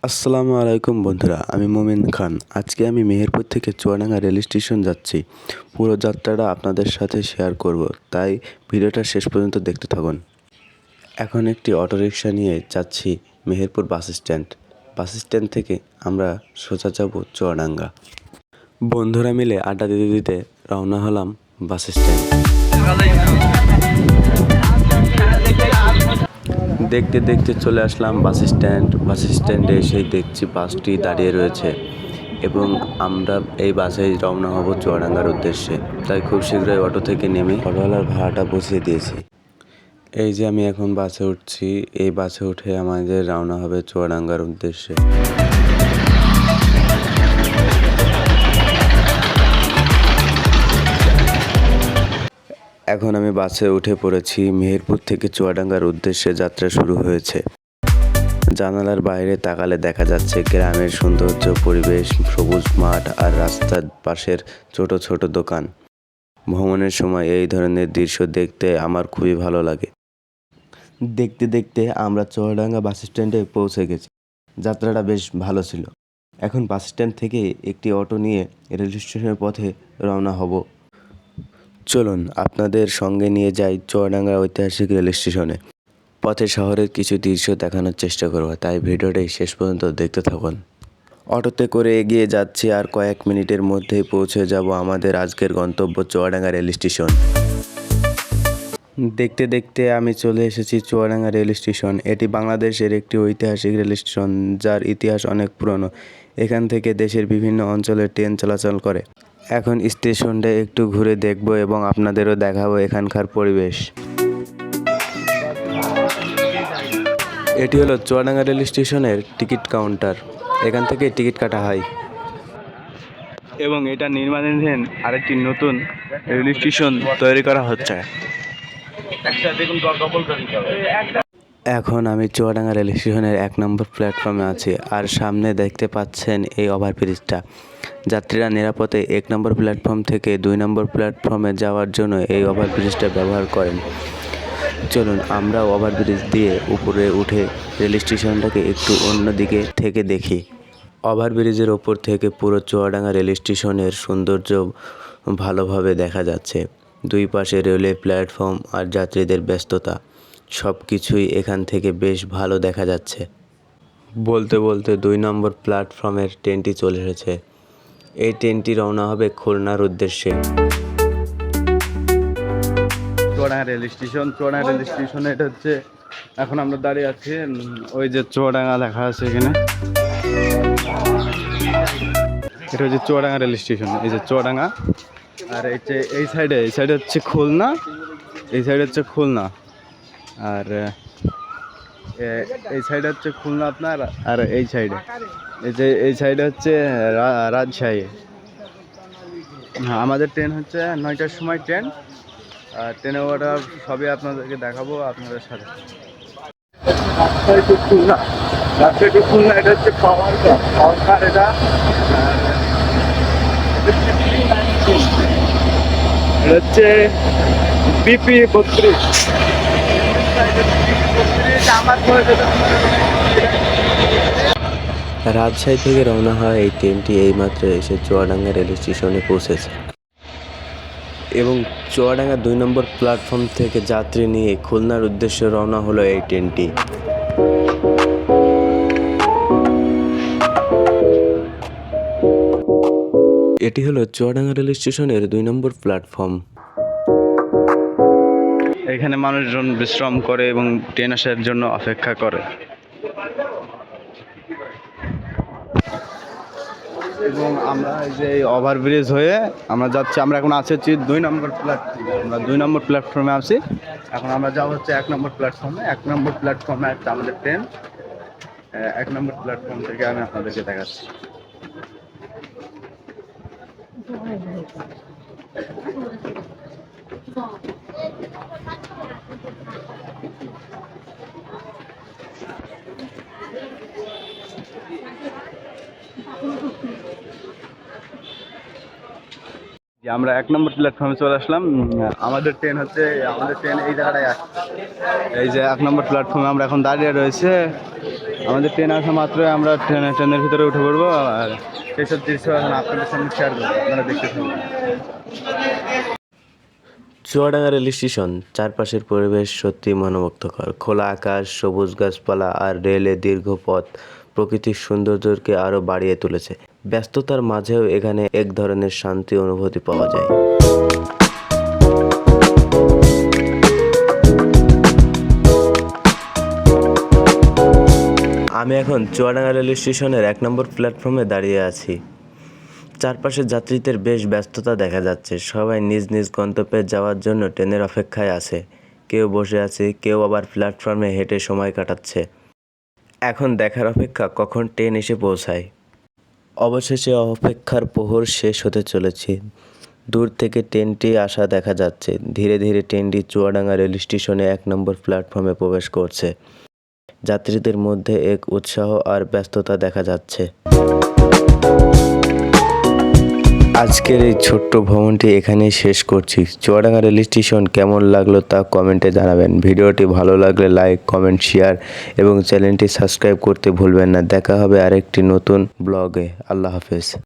আসসালামু আলাইকুম বন্ধুরা, আমি মোমিন খান। আজকে আমি মেহেরপুর থেকে চুয়াডাঙ্গা রেল স্টেশন যাচ্ছি। পুরো যাত্রাটা আপনাদের সাথে শেয়ার করব, তাই ভিডিওটা শেষ পর্যন্ত দেখতে থাকুন। এখন একটি অটোরিকশা নিয়ে যাচ্ছি Meherpur bus stand. Bus stand থেকে আমরা সোজা যাব চুয়াডাঙ্গা। বন্ধুরা মিলে আড্ডা দিতে দিতে রওনা হলাম বাস স্ট্যান্ড। দেখতে দেখতে চলে আসলাম বাস স্ট্যান্ড। বাস স্ট্যান্ডে এসেই দেখছি বাসটি দাঁড়িয়ে রয়েছে এবং আমরা এই বাসে রওনা হব চুয়াডাঙ্গার উদ্দেশ্যে। তাই খুব শীঘ্রই অটো থেকে নেমে অটোওয়ালার ভাড়াটা বুঝিয়ে দিয়েছি। এই যে আমি এখন বাসে উঠছি, এই বাসে উঠে আমাদের রওনা হবে চুয়াডাঙ্গার উদ্দেশ্যে। এখন আমি বাসে উঠে পড়েছি। মেহেরপুর থেকে চুয়াডাঙ্গার উদ্দেশ্যে যাত্রা শুরু হয়েছে। জানালার বাইরে তাকালে দেখা যাচ্ছে গ্রামের সৌন্দর্য, পরিবেশ, সবুজ মাঠ আর রাস্তার পাশের ছোট ছোট দোকান। ভ্রমণের সময় এই ধরনের দৃশ্য দেখতে আমার খুবই ভালো লাগে। দেখতে দেখতে আমরা চুয়াডাঙ্গা বাস স্ট্যান্ডে পৌঁছে গেছি। যাত্রাটা বেশ ভালো ছিল। এখন বাস স্ট্যান্ড থেকে একটি অটো নিয়ে রেল স্টেশনের পথে রওনা হব। চলুন আপনাদের সঙ্গে নিয়ে যাই চুয়াডাঙ্গা ঐতিহাসিক রেল স্টেশনে। পথে শহরের কিছু দৃশ্য দেখানোর চেষ্টা করব, তাই ভিডিওটাই শেষ পর্যন্ত দেখতে থাকুন। অটোতে করে এগিয়ে যাচ্ছি, আর কয়েক মিনিটের মধ্যেই পৌঁছে যাব আমাদের আজকের গন্তব্য চুয়াডাঙ্গা রেল স্টেশন। দেখতে দেখতে আমি চলে এসেছি চুয়াডাঙ্গা রেল স্টেশন। এটি বাংলাদেশের একটি ঐতিহাসিক রেল স্টেশন, যার ইতিহাস অনেক পুরনো। এখান থেকে দেশের বিভিন্ন অঞ্চলে ট্রেন চলাচল করে। এখন স্টেশনটা একটু ঘুরে দেখব এবং আপনাদেরও দেখাবো এখানকার পরিবেশ। এটি হলো চুয়াডাঙ্গা রেল স্টেশনের টিকিট কাউন্টার। এখান থেকে টিকিট কাটা হয় এবং এটা নির্মাণাধীন আরেকটি নতুন রেল স্টেশন তৈরি করা হচ্ছে। এখন আমি চুয়াডাঙ্গা রেল স্টেশনের 1 নম্বর প্ল্যাটফর্মে আছি, আর সামনে দেখতে পাচ্ছেন এই ওভারব্রিজটা। যাত্রীরা নিরাপদে 1 নম্বর প্ল্যাটফর্ম থেকে 2 নম্বর প্ল্যাটফর্মে যাওয়ার জন্য এই ওভারব্রিজটা ব্যবহার করেন। চলুন আমরা ওভারব্রিজ দিয়ে উপরে উঠে রেল স্টেশনটাকে একটু অন্য দিকে থেকে দেখি। ওভারব্রিজের ওপর থেকে পুরো চুয়াডাঙ্গা রেল স্টেশনের সৌন্দর্য ভালোভাবে দেখা যাচ্ছে। দুই পাশে রেলওয়ে প্ল্যাটফর্ম আর যাত্রীদের ব্যস্ততা, সব কিছুই এখান থেকে বেশ ভালো দেখা যাচ্ছে। বলতে বলতে 2 নম্বর প্ল্যাটফর্মের ট্রেনটি চলে এসেছে। এই ট্রেনটি রওনা হবে খুলনার উদ্দেশ্যে। চুয়াডাঙ্গা রেল স্টেশনে এটা হচ্ছে, এখন আমরা দাঁড়িয়ে আছি, ওই যে চুয়াডাঙ্গা লেখা আছে এখানে। এটা হচ্ছে চুয়াডাঙ্গা রেল স্টেশন, এই যে চুয়াডাঙ্গা। আর এই সাইডে হচ্ছে খুলনা, আর এই সাইডে হচ্ছে খুলনা আপনার। আর এই সাইডে হচ্ছে রাজশাহী। হ্যাঁ, আমাদের ট্রেন হচ্ছে 9টার সময় ট্রেন। ট্রেনে ওটা সবই আপনাদেরকে দেখাবো আপনাদের সাথে। রাজশাহী টু খুলনা এটা হচ্ছে পাওয়ার কার। এটা হচ্ছে বিপি 32। রাজশাহী থেকে রওনা হয় এই ট্রেনটি এইমাত্র এসে চুয়াডাঙ্গা রেল স্টেশনে পৌঁছেছে এবং চুয়াডাঙ্গা 2 নম্বর প্ল্যাটফর্ম থেকে যাত্রী নিয়ে খুলনার উদ্দেশ্যে রওনা হলো এই ট্রেনটি। এটি হলো চুয়াডাঙ্গা রেল স্টেশনের 2 নম্বর প্ল্যাটফর্ম। এখানে মানুষজন বিশ্রাম করে এবং ট্রেন আসার জন্য অপেক্ষা করে। এবং আমরা এই যে ওভারব্রিজ হয়ে আমরা যাচ্ছি, আমরা এখন আছি হচ্ছে 2 নম্বর প্ল্যাটফর্মে। আমরা 2 নম্বর প্ল্যাটফর্মে আছি। এখন আমরা যাবো হচ্ছে 1 নম্বর প্ল্যাটফর্মে। 1 নম্বর প্ল্যাটফর্মে একটা আমাদের ট্রেন। 1 নম্বর প্ল্যাটফর্ম থেকে আমি আপনাদেরকে দেখাচ্ছি। আমরা 1 নম্বর প্ল্যাটফর্মে চলে আসলাম। আমাদের ট্রেন এই জায়গাটায় আসছে। এই যে 1 নম্বর প্ল্যাটফর্মে আমরা এখন দাঁড়িয়ে রয়েছে। আমাদের ট্রেন আসা মাত্রই আমরা ট্রেনের ভিতরে উঠে পড়বো, আর সেসব দৃশ্য এখন আপনাদের সামনে শেয়ার করবো, আপনারা দেখতে থাকবেন। চুয়াডাঙ্গা রেল স্টেশন, চারপাশের পরিবেশ সত্যি মনোমুগ্ধকর। খোলা আকাশ, সবুজ গাছপালা আর রেলের দীর্ঘ পথ প্রকৃতির সৌন্দর্যকে আরও বাড়িয়ে তুলেছে। ব্যস্ততার মাঝেও এখানে এক ধরনের শান্তি অনুভূতি পাওয়া যায়। আমি এখন চুয়াডাঙ্গা রেল স্টেশনের 1 নম্বর প্ল্যাটফর্মে দাঁড়িয়ে আছি। চারপাশে যাত্রীদের বেশ ব্যস্ততা দেখা যাচ্ছে। সবাই নিজ নিজ গন্তব্যে যাওয়ার জন্য ট্রেনের অপেক্ষায় আছে। কেউ বসে আছে, কেউ আবার প্ল্যাটফর্মে হেঁটে সময় কাটাচ্ছে। এখন দেখার অপেক্ষা কখন ট্রেন এসে পৌঁছায়। অবশেষে অপেক্ষার প্রহর শেষ হতে চলেছে। দূর থেকে ট্রেনটি আসা দেখা যাচ্ছে। ধীরে ধীরে ট্রেনটি চুয়াডাঙ্গা রেল স্টেশনে 1 নম্বর প্ল্যাটফর্মে প্রবেশ করছে। যাত্রীদের মধ্যে এক উৎসাহ আর ব্যস্ততা দেখা যাচ্ছে। আজকের এই ছোট্ট ভ্রমণটি এখানেই শেষ করছি। চুয়াডাঙ্গা রেল স্টেশন কেমন লাগলো তা কমেন্টে জানাবেন। ভিডিওটি ভালো লাগলে লাইক, কমেন্ট, শেয়ার এবং চ্যানেলটি সাবস্ক্রাইব করতে ভুলবেন না। দেখা হবে আরেকটি নতুন ব্লগে। আল্লাহ হাফেজ।